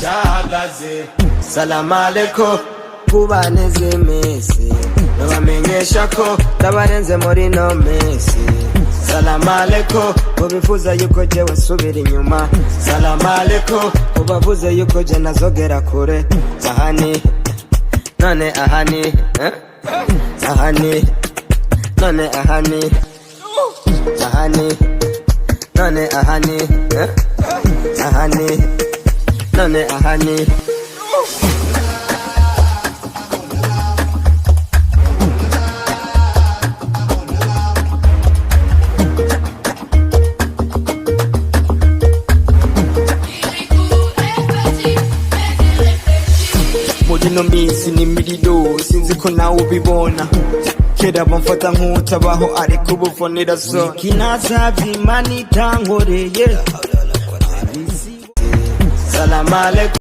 cyahagaze. Salamu alaikum kubaneze mesi, nabamenyesha ko ndabarenze muri no mesi. Salamu alaikum ubifuza yuko jewe subira inyuma. Salamu alaikum ubavuze yuko je nazogera kure. Ahani none ahani ahani none ahani ahani none ahani ahani none ahani. Mudino misi ni mirido sinzi ko nawe ubibona. Kera bamfata nk'utabaho ariko ubuvunira so kinazavye Imana itankoreye. Salamu alaikum.